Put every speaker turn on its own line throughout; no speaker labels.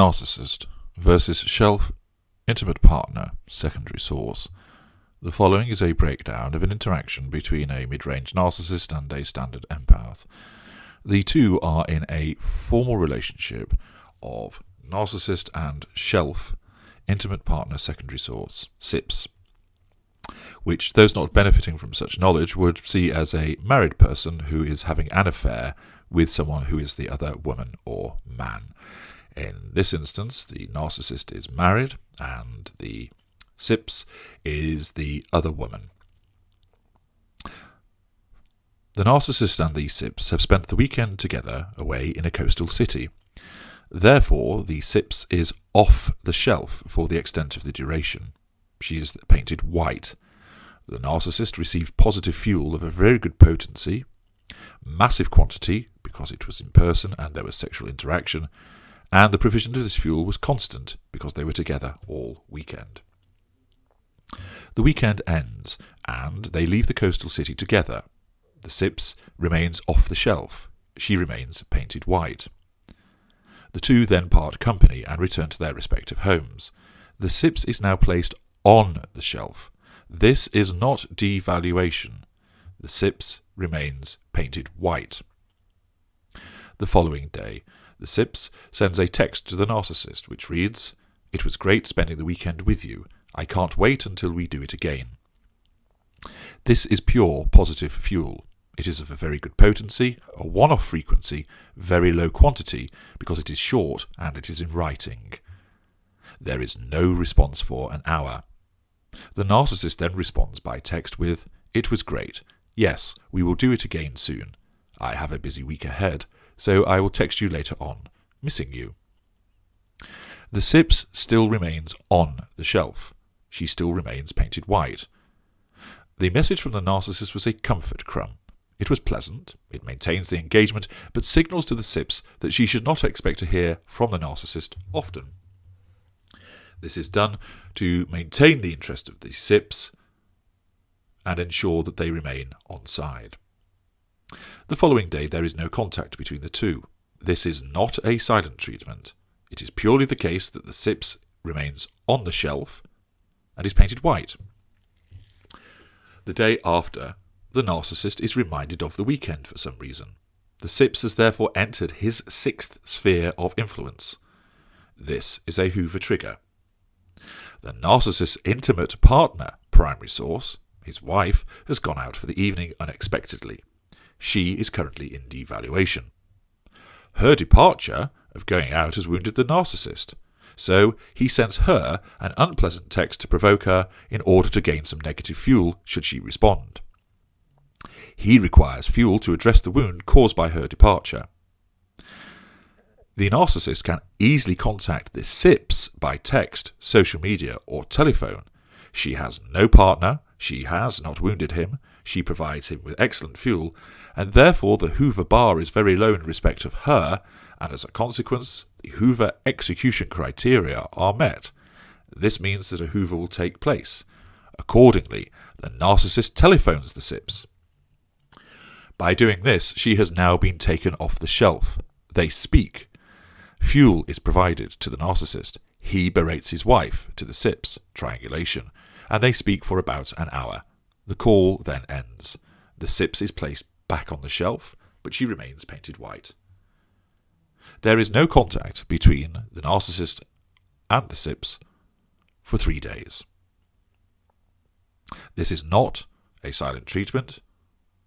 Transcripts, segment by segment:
Narcissist versus shelf, intimate partner, secondary source. The following is a breakdown of an interaction between a mid-range narcissist and a standard empath. The two are in a formal relationship of narcissist and shelf, intimate partner, secondary source, SIPS, which those not benefiting from such knowledge would see as a married person who is having an affair with someone who is the other woman or man. In this instance, the narcissist is married and the SIPS is the other woman. The narcissist and the SIPS have spent the weekend together away in a coastal city. Therefore, the SIPS is off the shelf for the extent of the duration. She is painted white. The narcissist received positive fuel of a very good potency, massive quantity because it was in person and there was sexual interaction, and the provision of this fuel was constant because they were together all weekend. The weekend ends and they leave the coastal city together. The SIPS remains off the shelf. She remains painted white. The two then part company and return to their respective homes. The SIPS is now placed on the shelf. This is not devaluation. The SIPS remains painted white. The following day, the SIPS sends a text to the narcissist which reads, "It was great spending the weekend with you. I can't wait until we do it again." This is pure positive fuel. It is of a very good potency, a one-off frequency, very low quantity because it is short and it is in writing. There is no response for an hour. The narcissist then responds by text with, "It was great. Yes, we will do it again soon. I have a busy week ahead, so I will text you later on. Missing you." The SIPS still remains on the shelf. She still remains painted white. The message from the narcissist was a comfort crumb. It was pleasant, it maintains the engagement, but signals to the SIPS that she should not expect to hear from the narcissist often. This is done to maintain the interest of the SIPS and ensure that they remain on side. The following day there is no contact between the two. This is not a silent treatment. It is purely the case that the SIPS remains on the shelf and is painted white. The day after, the narcissist is reminded of the weekend for some reason. The SIPS has therefore entered his sixth sphere of influence. This is a Hoover trigger. The narcissist's intimate partner, primary source, his wife, has gone out for the evening unexpectedly. She is currently in devaluation. Her departure of going out has wounded the narcissist, so he sends her an unpleasant text to provoke her in order to gain some negative fuel should she respond. He requires fuel to address the wound caused by her departure. The narcissist can easily contact the SIPS by text, social media, or telephone. She has no partner, she has not wounded him, she provides him with excellent fuel, and therefore the Hoover bar is very low in respect of her, and as a consequence, the Hoover execution criteria are met. This means that a Hoover will take place. Accordingly, the narcissist telephones the SIPS. By doing this, she has now been taken off the shelf. They speak. Fuel is provided to the narcissist. He berates his wife to the SIPS, triangulation, and they speak for about an hour. The call then ends. The SIPS is placed back on the shelf, but she remains painted white. There is no contact between the narcissist and the SIPS for 3 days. This is not a silent treatment.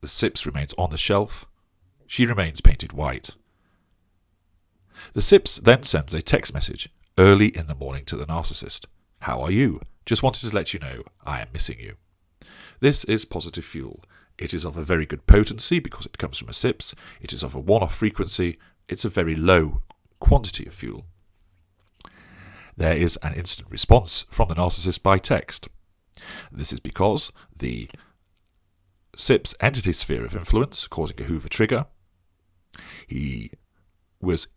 The SIPS remains on the shelf. She remains painted white. The SIPS then sends a text message early in the morning to the narcissist. "How are you? Just wanted to let you know I am missing you." This is positive fuel. It is of a very good potency because it comes from a SIPS. It is of a one-off frequency. It's a very low quantity of fuel. There is an instant response from the narcissist by text. This is because the SIPS entered his sphere of influence, causing a Hoover trigger. He was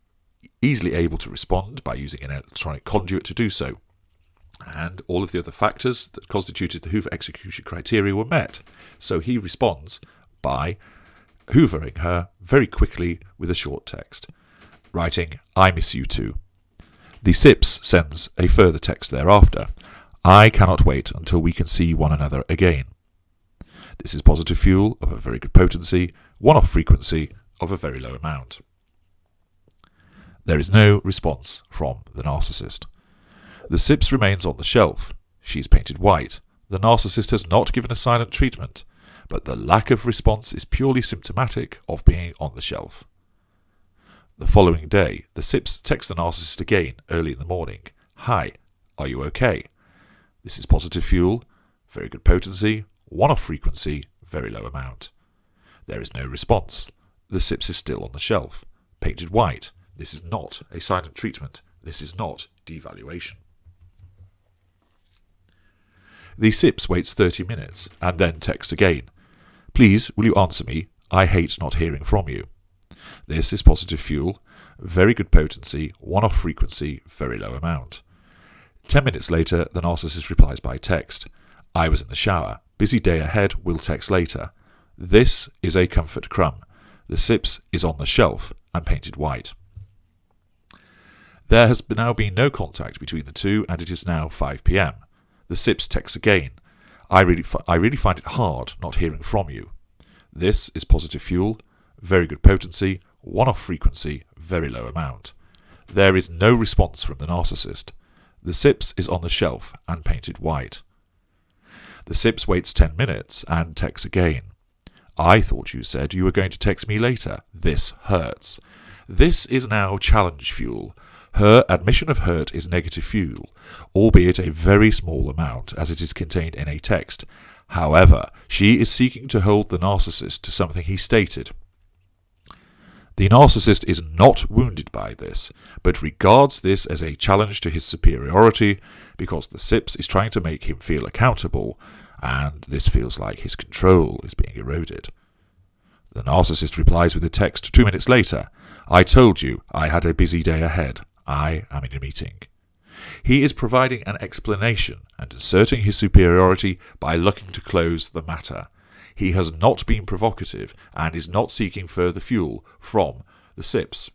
easily able to respond by using an electronic conduit to do so. And all of the other factors that constituted the Hoover execution criteria were met. So he responds by hoovering her very quickly with a short text, writing, "I miss you too." The SIPS sends a further text thereafter. I cannot wait until we can see one another again. This is positive fuel of a very good potency, one-off frequency of a very low amount. There is no response from the narcissist. The SIPS remains on the shelf. She's painted white. The narcissist has not given a silent treatment, but the lack of response is purely symptomatic of being on the shelf. The following day, the SIPS text the narcissist again early in the morning. Hi, are you okay? This is positive fuel, very good potency, one-off frequency, very low amount. There is no response. The SIPS is still on the shelf. Painted white. This is not a silent treatment. This is not devaluation. The SIPS waits 30 minutes and then texts again. Please, will you answer me? I hate not hearing from you. This is positive fuel, very good potency, one-off frequency, very low amount. 10 minutes later, the narcissist replies by text. I was in the shower. Busy day ahead, will text later. This is a comfort crumb. The SIPS is on the shelf and painted white. There has now been no contact between the two, and it is now 5 p.m. The SIPS texts again. I really find it hard not hearing from you. This is positive fuel, very good potency, one-off frequency, very low amount. There is no response from the narcissist. The SIPS is on the shelf and painted white. The SIPS waits 10 minutes and texts again. I thought you said you were going to text me later. This hurts. This is now challenge fuel. Her admission of hurt is negative fuel, albeit a very small amount as it is contained in a text. However, she is seeking to hold the narcissist to something he stated. The narcissist is not wounded by this, but regards this as a challenge to his superiority because the SIPS is trying to make him feel accountable, and this feels like his control is being eroded. The narcissist replies with a text 2 minutes later. I told you I had a busy day ahead. I am in a meeting. He is providing an explanation and asserting his superiority by looking to close the matter. He has not been provocative and is not seeking further fuel from the SIPS.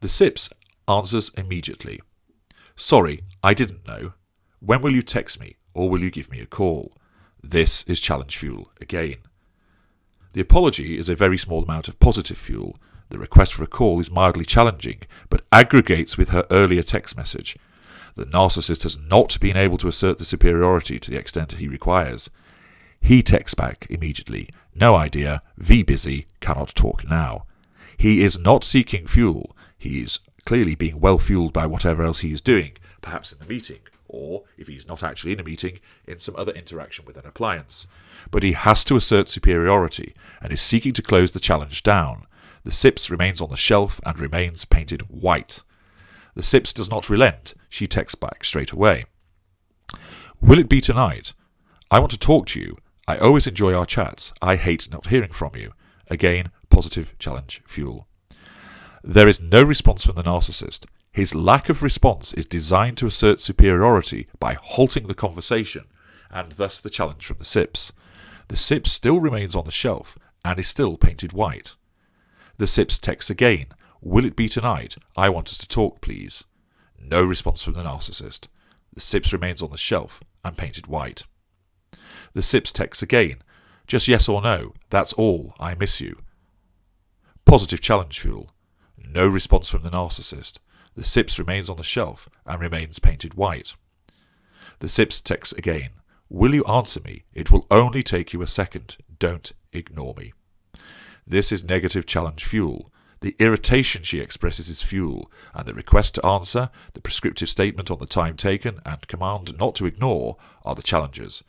The SIPS answers immediately. Sorry, I didn't know. When will you text me, or will you give me a call? This is challenge fuel again. The apology is a very small amount of positive fuel. The request for a call is mildly challenging, but aggregates with her earlier text message. The narcissist has not been able to assert the superiority to the extent he requires. He texts back immediately. No idea, V busy, cannot talk now. He is not seeking fuel. He is clearly being well fueled by whatever else he is doing, perhaps in the meeting, or, if he's not actually in a meeting, in some other interaction with an appliance. But he has to assert superiority, and is seeking to close the challenge down. The SIPS remains on the shelf and remains painted white. The SIPS does not relent. She texts back straight away. Will it be tonight? I want to talk to you. I always enjoy our chats. I hate not hearing from you. Again, positive challenge fuel. There is no response from the narcissist. His lack of response is designed to assert superiority by halting the conversation, and thus the challenge from the SIPS. The SIPS still remains on the shelf and is still painted white. The SIPS texts again. Will it be tonight? I want us to talk, please. No response from the narcissist. The SIPS remains on the shelf and painted white. The SIPS texts again. Just yes or no. That's all. I miss you. Positive challenge fuel. No response from the narcissist. The SIPS remains on the shelf and remains painted white. The SIPS texts again. Will you answer me? It will only take you a second. Don't ignore me. This is negative challenge fuel. The irritation she expresses is fuel, and the request to answer, the prescriptive statement on the time taken, and command not to ignore are the challenges.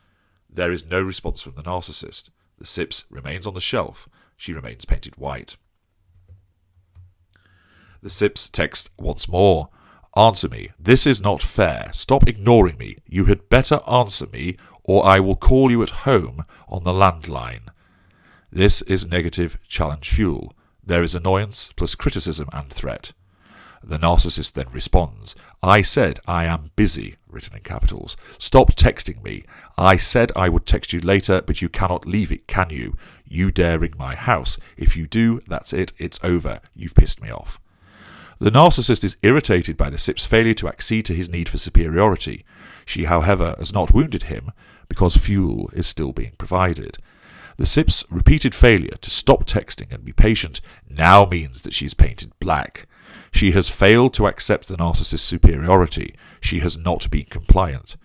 There is no response from the narcissist. The SIPS remains on the shelf. She remains painted white. The SIPS text once more. Answer me. This is not fair. Stop ignoring me. You had better answer me, or I will call you at home on the landline. This is negative challenge fuel. There is annoyance plus criticism and threat. The narcissist then responds, I said I am busy, written in capitals. Stop texting me. I said I would text you later, but you cannot leave it, can you? You dare ring my house. If you do, that's it. It's over. You've pissed me off. The narcissist is irritated by the SIP's failure to accede to his need for superiority. She, however, has not wounded him because fuel is still being provided. The SIP's repeated failure to stop texting and be patient now means that she is painted black. She has failed to accept the narcissist's superiority. She has not been compliant.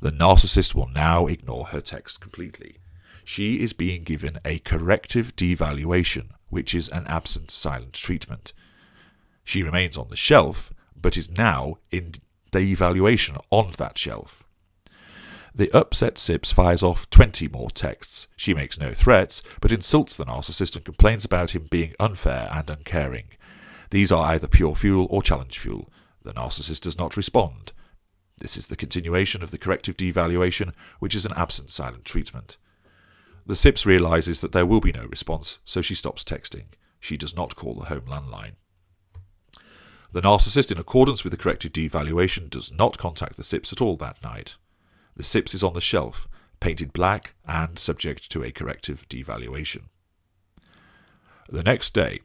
The narcissist will now ignore her text completely. She is being given a corrective devaluation, which is an absent silent treatment. She remains on the shelf, but is now in devaluation on that shelf. The upset SIPS fires off 20 more texts. She makes no threats, but insults the narcissist and complains about him being unfair and uncaring. These are either pure fuel or challenge fuel. The narcissist does not respond. This is the continuation of the corrective devaluation, which is an absent silent treatment. The SIPS realises that there will be no response, so she stops texting. She does not call the home landline. The narcissist, in accordance with the corrective devaluation, does not contact the SIPS at all that night. The SIPS is on the shelf, painted black and subject to a corrective devaluation. The next day,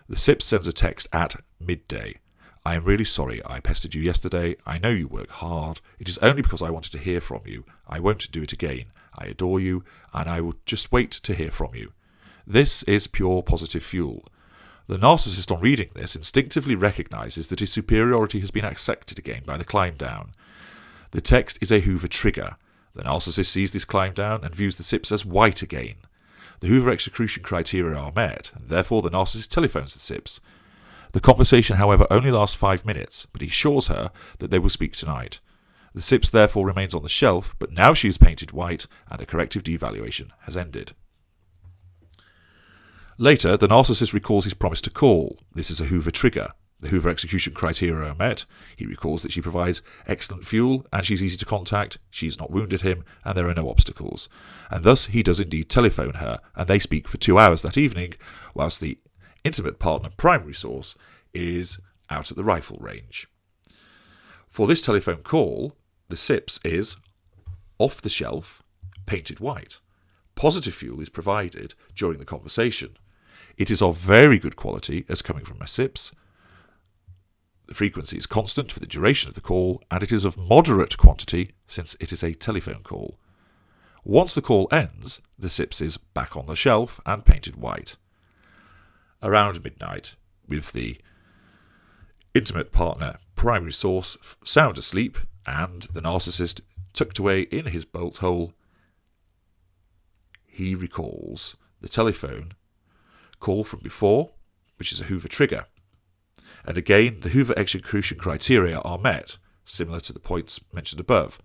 the SIPS sends a text at midday. I am really sorry I pestered you yesterday. I know you work hard. It is only because I wanted to hear from you. I won't do it again. I adore you, and I will just wait to hear from you. This is pure positive fuel. The narcissist, on reading this, instinctively recognises that his superiority has been accepted again by the climb down. The text is a Hoover trigger. The narcissist sees this climb down and views the SIPS as white again. The Hoover execution criteria are met, and therefore the narcissist telephones the SIPS. The conversation, however, only lasts 5 minutes, but he assures her that they will speak tonight. The SIPS therefore remains on the shelf, but now she is painted white, and the corrective devaluation has ended. Later, the narcissist recalls his promise to call. This is a Hoover trigger. The Hoover execution criteria are met. He recalls that she provides excellent fuel and she's easy to contact, she's not wounded him, and there are no obstacles. And thus he does indeed telephone her, and they speak for 2 hours that evening, whilst the intimate partner primary source is out at the rifle range. For this telephone call, the SIPS is off the shelf, painted white. Positive fuel is provided during the conversation. It is of very good quality as coming from a SIPS. The frequency is constant for the duration of the call, and it is of moderate quantity since it is a telephone call. Once the call ends, the SIPS is back on the shelf and painted white. Around midnight, with the intimate partner primary source sound asleep and the narcissist tucked away in his bolt hole, he recalls the telephone call from before, which is a Hoover trigger. And again, the Hoover execution criteria are met, similar to the points mentioned above.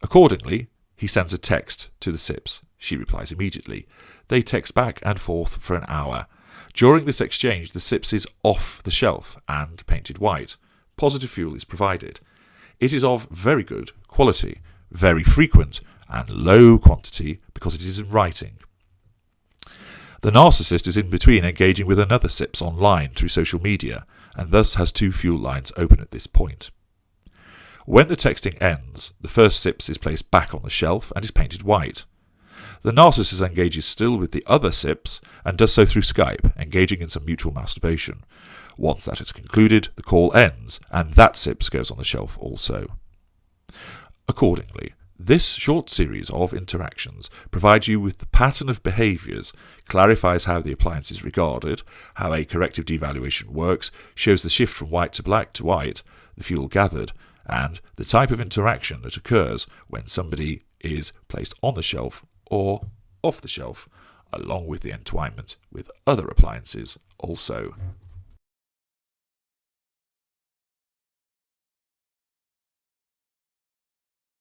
Accordingly, he sends a text to the SIPS. She replies immediately. They text back and forth for an hour. During this exchange, the SIPS is off the shelf and painted white. Positive fuel is provided. It is of very good quality, very frequent, and low quantity because it is in writing. The narcissist is in between engaging with another SIPS online through social media, and thus has 2 fuel lines open at this point. When the texting ends, the first SIPS is placed back on the shelf and is painted white. The narcissist engages still with the other SIPS and does so through Skype, engaging in some mutual masturbation. Once that is concluded, the call ends, and that SIPS goes on the shelf also. Accordingly, this short series of interactions provides you with the pattern of behaviours, clarifies how the appliance is regarded, how a corrective devaluation works, shows the shift from white to black to white, the fuel gathered, and the type of interaction that occurs when somebody is placed on the shelf or off the shelf, along with the entwinement with other appliances also.